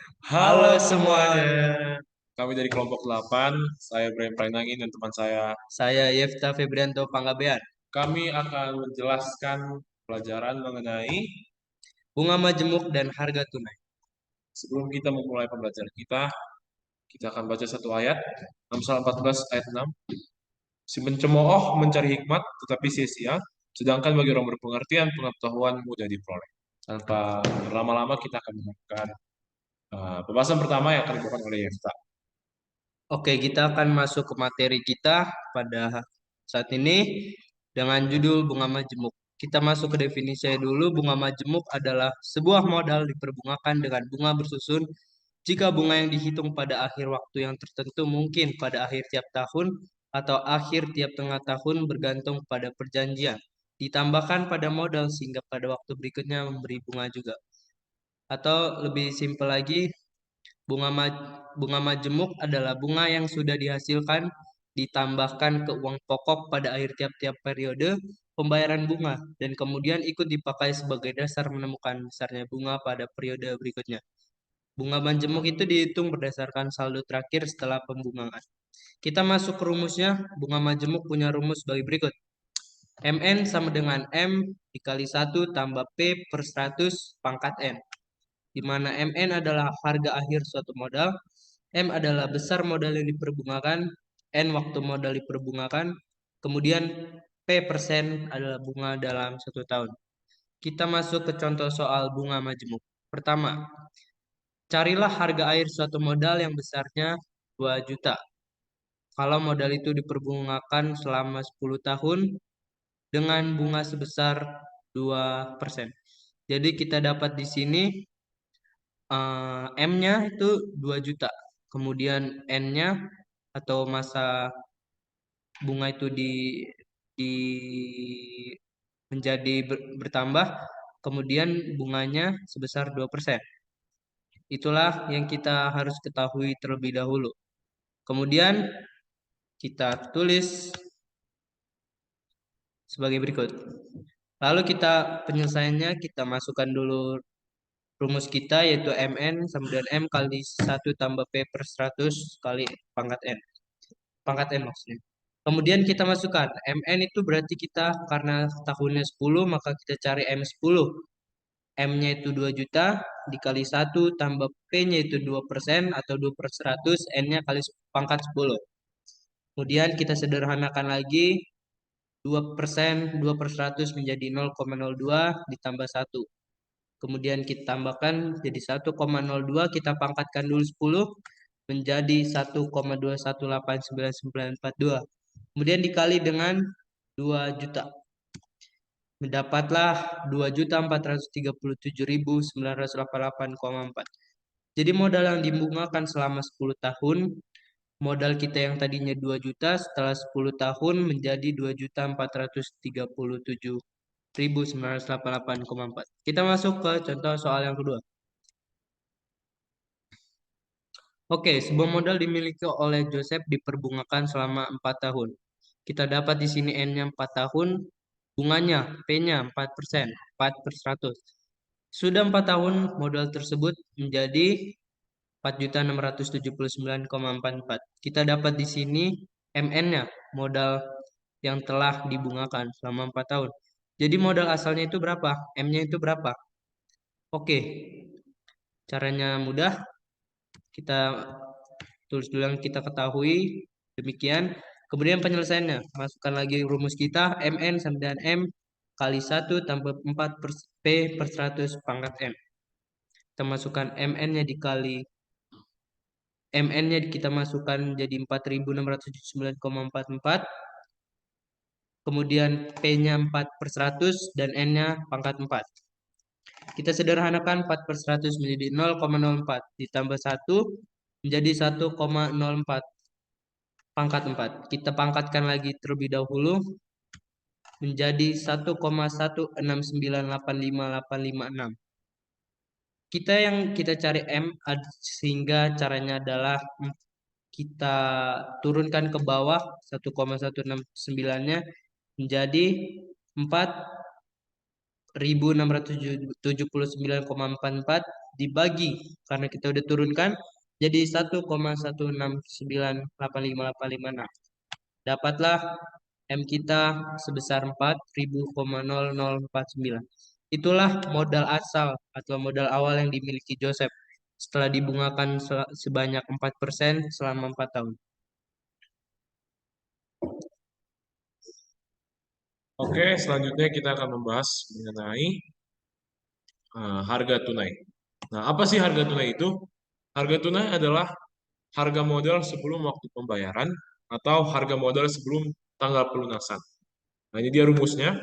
Halo semuanya. Kami dari kelompok 8, saya Brian Pranangin dan teman saya. Saya Yefta Febrianto Panggabean. Kami akan menjelaskan pelajaran mengenai Bunga majemuk dan harga tunai. sebelum kita memulai pembelajaran kita akan baca satu ayat. Amsal 14 ayat 6. Si pencemooh mencari hikmat tetapi sia-sia, sedangkan bagi orang berpengertian pengetahuan mudah diperoleh. Tanpa berlama-lama kita akan melakukan pembahasan pertama yang akan dibawakan oleh Yefta. Oke, kita akan masuk ke materi kita pada saat ini dengan judul bunga majemuk. Kita masuk ke definisinya dulu. Bunga majemuk adalah sebuah modal diperbungakan dengan bunga bersusun jika bunga yang dihitung pada akhir waktu yang tertentu mungkin pada akhir tiap tahun atau akhir tiap tengah tahun bergantung pada perjanjian. Ditambahkan pada modal sehingga pada waktu berikutnya memberi bunga juga. Atau lebih simpel lagi, bunga majemuk adalah bunga yang sudah dihasilkan ditambahkan ke uang pokok pada akhir tiap-tiap periode pembayaran bunga dan kemudian ikut dipakai sebagai dasar menemukan besarnya bunga pada periode berikutnya. Bunga majemuk itu dihitung berdasarkan saldo terakhir setelah pembungaan. Kita masuk ke rumusnya. Bunga majemuk punya rumus sebagai berikut. MN sama dengan M dikali 1 tambah P per 100 pangkat N, di mana MN adalah harga akhir suatu modal, M adalah besar modal yang diperbungakan, N waktu modal diperbungakan, kemudian P persen adalah bunga dalam satu tahun. Kita masuk ke contoh soal bunga majemuk. Pertama, carilah harga akhir suatu modal yang besarnya 2 juta. Kalau modal itu diperbungakan selama 10 tahun dengan bunga sebesar 2%. Jadi kita dapat di sini M-nya itu 2 juta. Kemudian N-nya atau masa bunga itu di menjadi bertambah, kemudian bunganya sebesar 2%. Itulah yang kita harus ketahui terlebih dahulu. Kemudian kita tulis sebagai berikut. Lalu kita penyelesaiannya kita masukkan dulu rumus kita yaitu MN sama dengan M kali 1 tambah P per 100 kali pangkat N. Pangkat N maksudnya. Kemudian kita masukkan MN itu berarti kita karena tahunnya 10 maka kita cari M10. M-nya itu 2 juta dikali 1 tambah P-nya itu 2% atau 2 per 100, N-nya kali pangkat 10. Kemudian kita sederhanakan lagi 2%, 2 per 100 menjadi 0,02 ditambah 1. Kemudian kita tambahkan jadi 1,02, kita pangkatkan dulu 10 menjadi 1,2189942. Kemudian dikali dengan 2 juta. Mendapatlah 2.437.988,4. Jadi modal yang dibungakan selama 10 tahun, modal kita yang tadinya 2 juta setelah 10 tahun menjadi 2.437.988,4. Kita masuk ke contoh soal yang kedua. Oke, sebuah modal dimiliki oleh Joseph diperbungakan selama 4 tahun. Kita dapat di sini N-nya 4 tahun, bunganya P-nya 4%, 4 per 100. Sudah 4 tahun, modal tersebut menjadi 4.679,44. Kita dapat di sini MN-nya, modal yang telah dibungakan selama 4 tahun. Jadi modal asalnya itu berapa? M-nya itu berapa? Oke, caranya mudah. Kita tulis dulu yang kita ketahui. Demikian. Kemudian penyelesaiannya. Masukkan lagi rumus kita. MN sama dengan M kali 1 tambah 4 per P per 100 pangkat N. Kita masukkan MN-nya dikali MN-nya kita masukkan jadi 4.679,44. Kemudian P-nya 4 per 100 dan N-nya pangkat 4. Kita sederhanakan 4 per 100 menjadi 0,04. Ditambah 1 menjadi 1,04 pangkat 4. Kita pangkatkan lagi terlebih dahulu menjadi 1,169858556. Kita yang kita cari M sehingga caranya adalah kita turunkan ke bawah 1,169-nya menjadi 4.679,44 dibagi karena kita udah turunkan jadi 1,1698585. Dapatlah M kita sebesar 4.000,0049. Itulah modal asal atau modal awal yang dimiliki Joseph setelah dibungakan sebanyak 4% selama 4 tahun. Oke, selanjutnya kita akan membahas mengenai harga tunai. Nah, apa sih harga tunai itu? Harga tunai adalah harga modal sebelum waktu pembayaran atau harga modal sebelum tanggal pelunasan. Nah, ini dia rumusnya.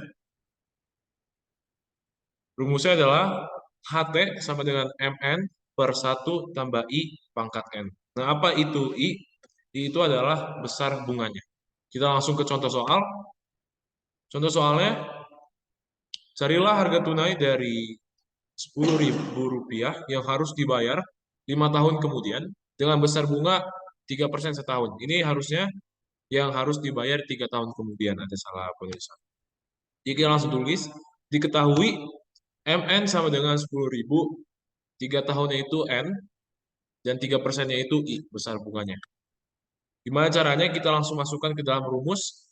Rumusnya adalah HT sama dengan MN per 1 tambah I pangkat N. Nah, apa itu I? I itu adalah besar bunganya. Kita langsung ke contoh soal. Contoh soalnya, carilah harga tunai dari Rp10.000 yang harus dibayar 5 tahun kemudian dengan besar bunga 3% setahun. Ini harusnya yang harus dibayar 3 tahun kemudian. Ada salah penulisan. Jadi kita langsung tulis, diketahui MN sama dengan 10.000, 3 tahunnya itu N, dan 3%-nya itu I, besar bunganya. Gimana caranya? Kita langsung masukkan ke dalam rumus,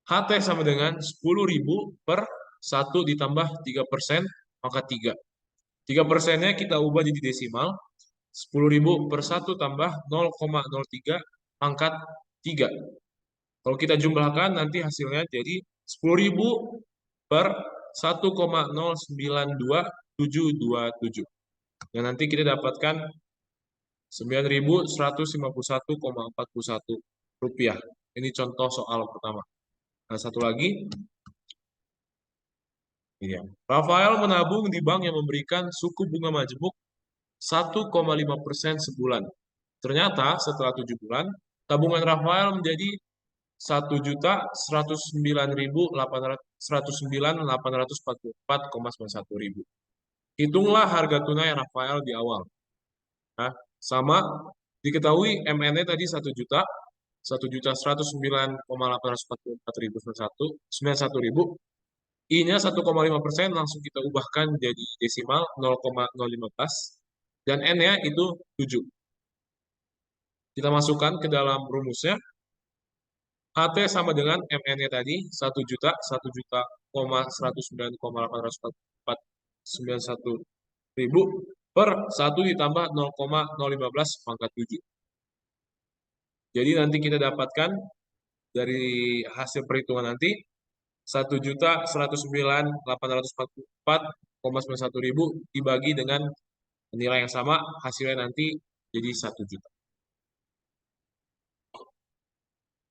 HT sama dengan 10.000 per 1 ditambah 3% maka 3. 3%-nya kita ubah jadi desimal, 10.000 per 1 tambah 0,03 pangkat 3. Kalau kita jumlahkan nanti hasilnya jadi 10.000 per 1,092727. Dan nanti kita dapatkan 9.151,41 rupiah. Ini contoh soal pertama. Nah, satu lagi. Iya. Rafael menabung di bank yang memberikan suku bunga majemuk 1,5% sebulan. Ternyata setelah 7 bulan, tabungan Rafael menjadi 1.109.844,91 ribu. Hitunglah harga tunai Rafael di awal. Nah, sama diketahui MN-nya tadi 1 juta, 1.109,844.91 ribu. I-nya 1,5% langsung kita ubahkan jadi desimal 0,015 dan N-nya itu 7. Kita masukkan ke dalam rumusnya. HT sama dengan MN-nya tadi 1 juta, 1 juta, 109,844,91 ribu per 1 ditambah 0,015 pangkat 7. Jadi nanti kita dapatkan dari hasil perhitungan nanti 1.109.844,91 ribu dibagi dengan nilai yang sama, hasilnya nanti jadi 1 juta.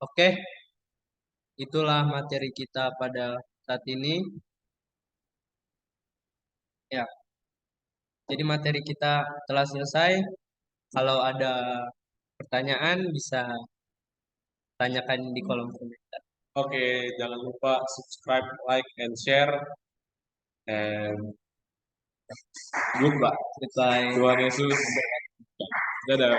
Oke, itulah materi kita pada saat ini. Ya, jadi materi kita telah selesai. Kalau ada pertanyaan bisa tanyakan di kolom komentar. Oke, jangan lupa subscribe, like, and share. And goodbye. Goodbye. Tuhan Yesus. Dadah.